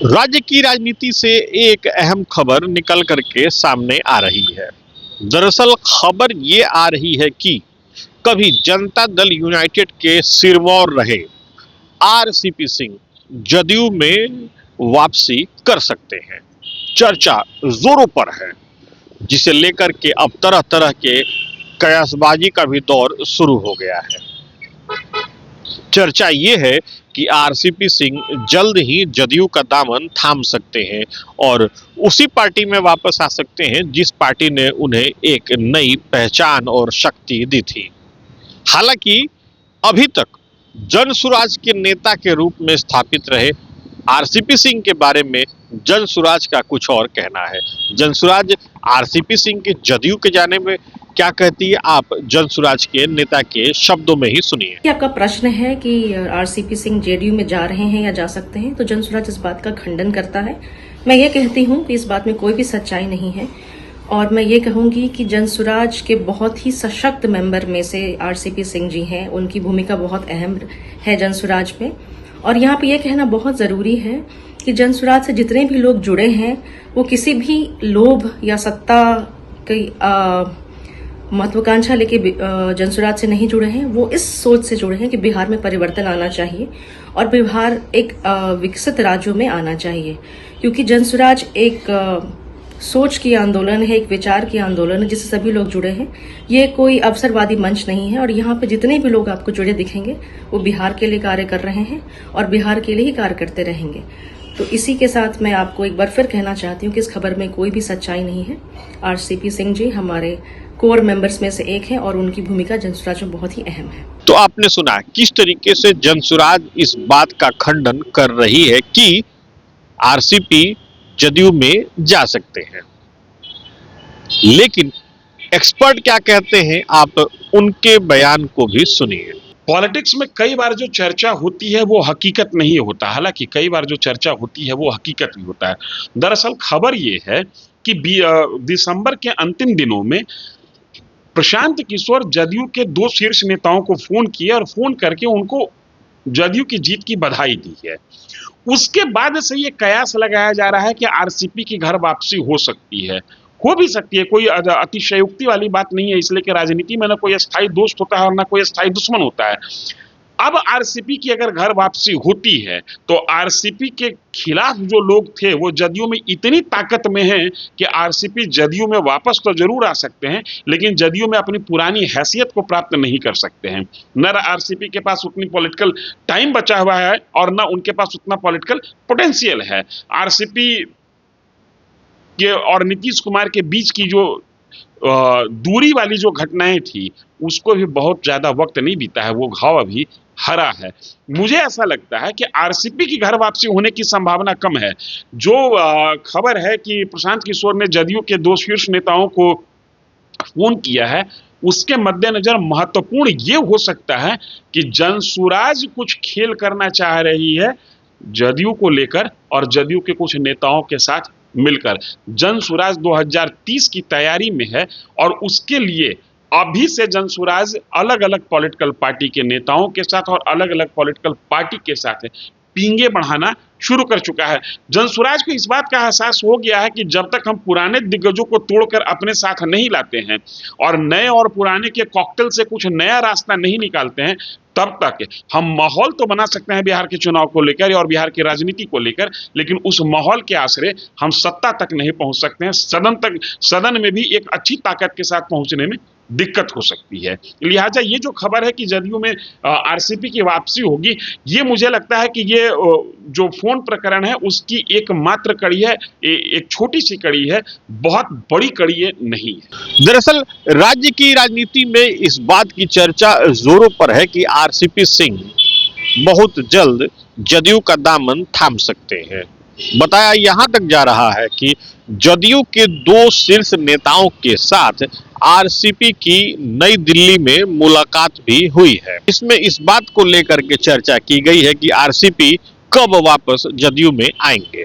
राज्य की राजनीति से एक अहम खबर निकल करके सामने आ रही है। दरअसल खबर ये आ रही है कि कभी जनता दल यूनाइटेड के सिरमौर रहे आरसीपी सिंह जदयू में वापसी कर सकते हैं। चर्चा जोरों पर है, जिसे लेकर के अब तरह तरह के कयासबाजी का भी दौर शुरू हो गया है। चर्चा ये है कि आरसीपी सिंह जल्द ही जदयू का दामन थाम सकते हैं और उसी पार्टी में वापस आ सकते हैं जिस पार्टी ने उन्हें एक नई पहचान और शक्ति दी थी। हालांकि अभी तक जनसुराज के नेता के रूप में स्थापित रहे आरसीपी सिंह के बारे में जनसुराज का कुछ और कहना है। जनसुराज आरसीपी सिंह के जदयू के जाने में क्या कहती है, आप जनसुराज के नेता के शब्दों में ही सुनिए। आपका प्रश्न है कि आरसीपी सिंह जेडीयू में जा रहे हैं या जा सकते हैं, तो जनसुराज इस बात का खंडन करता है। मैं ये कहती हूँ कि इस बात में कोई भी सच्चाई नहीं है और मैं ये कहूंगी कि जनसुराज के बहुत ही सशक्त मेंबर में से आरसीपी सिंह जी हैं। उनकी भूमिका बहुत अहम है जनसुराज में। और यहाँ पे ये कहना बहुत जरूरी है कि जनसुराज से जितने भी लोग जुड़े हैं वो किसी भी लोभ या सत्ता की महत्वाकांक्षा लेके जनसुराज से नहीं जुड़े हैं। वो इस सोच से जुड़े हैं कि बिहार में परिवर्तन आना चाहिए और बिहार एक विकसित राज्यों में आना चाहिए, क्योंकि जनसुराज एक सोच की आंदोलन है, एक विचार की आंदोलन है जिससे सभी लोग जुड़े हैं। ये कोई अवसरवादी मंच नहीं है और यहाँ पे जितने भी लोग आपको जुड़े दिखेंगे वो बिहार के लिए कार्य कर रहे हैं और बिहार के लिए ही कार्य करते रहेंगे। तो इसी के साथ मैं आपको एक बार फिर कहना चाहती हूँ कि इस खबर में कोई भी सच्चाई नहीं है। आरसीपी सिंह जी हमारे कोर मेंबर्स में से एक है और उनकी भूमिका जनसुराज में बहुत ही अहम है। तो आपने सुना किस तरीके से जनसुराज इस बात का खंडन कर रही है कि आरसीपी जदयू में जा सकते हैं, लेकिन एक्सपर्ट क्या कहते हैं, आप उनके बयान को भी सुनिए। पॉलिटिक्स में कई बार जो चर्चा होती है वो हकीकत नहीं होता, हालांकि कई बार जो चर्चा होती है वो हकीकत भी होता है। दरअसल खबर ये है कि दिसंबर के अंतिम दिनों में प्रशांत किशोर जदयू के 2 शीर्ष नेताओं को फोन किया और फोन करके उनको जदयू की जीत की बधाई दी है। उसके बाद से ये कयास लगाया जा रहा है कि आरसीपी की घर वापसी हो सकती है, हो भी सकती है। कोई अतिशयोक्ति वाली बात नहीं है, इसलिए कि राजनीति में ना कोई स्थायी दोस्त होता है और ना कोई स्थायी दुश्मन होता है। अब आरसीपी की अगर घर वापसी होती है तो आरसीपी के खिलाफ जो लोग थे वो जदयू में इतनी ताकत में हैं कि आरसीपी जदयू में वापस तो जरूर आ सकते हैं, लेकिन जदयू में अपनी पुरानी हैसियत को प्राप्त नहीं कर सकते हैं। न आरसीपी के पास उतनी पॉलिटिकल टाइम बचा हुआ है और न उनके पास उतना पॉलिटिकल पोटेंशियल है। आरसीपी के और नीतीश कुमार के बीच की जो दूरी वाली जो घटनाएं थी उसको भी बहुत ज्यादा वक्त नहीं बीता है, वो घाव अभी हरा है। मुझे ऐसा लगता है कि आरसीपी की घर वापसी होने की संभावना कम है। जो खबर है कि प्रशांत किशोर ने जदयू के 2 शीर्ष नेताओं को फोन किया है, उसके मद्देनजर महत्वपूर्ण ये हो सकता है कि जनसुराज कुछ खेल करना चाह रही है जदयू को लेकर और जदयू के कुछ नेताओं के साथ मिलकर। जनसुराज 2030 की तैयारी में है और उसके लिए अभी से जनसुराज अलग अलग पॉलिटिकल पार्टी के नेताओं के साथ और अलग अलग पॉलिटिकल पार्टी के साथ पींगे बढ़ाना शुरू कर चुका है। जनसुराज को इस बात का एहसास हो गया है कि जब तक हम पुराने दिग्गजों को तोड़कर अपने साथ नहीं लाते हैं और नए और पुराने के कॉकटेल से कुछ नया रास्ता नहीं निकालते हैं, तब तक हम माहौल तो बना सकते हैं बिहार के चुनाव को लेकर और बिहार की राजनीति को लेकर, लेकिन उस माहौल के आसरे हम सत्ता तक नहीं पहुंच सकते हैं। सदन में भी एक अच्छी ताकत के साथ पहुंचने में दिक्कत हो सकती है। लिहाजा ये जो खबर है कि जदयू में आरसीपी की वापसी होगी, ये मुझे लगता है कि ये जो फोन प्रकरण है उसकी एकमात्र कड़ी है, एक छोटी सी कड़ी है, बहुत बड़ी कड़ी नहीं है। दरअसल राज्य की राजनीति में इस बात की चर्चा जोरों पर है कि आरसीपी सिंह बहुत जल्द जदयू का दामन थाम सकते हैं। बताया यहां तक जा रहा है कि जदयू के 2 शीर्ष नेताओं के साथ आरसीपी की नई दिल्ली में मुलाकात भी हुई है। इसमें इस बात को लेकर के चर्चा की गई है कि आरसीपी कब वापस जदयू में आएंगे।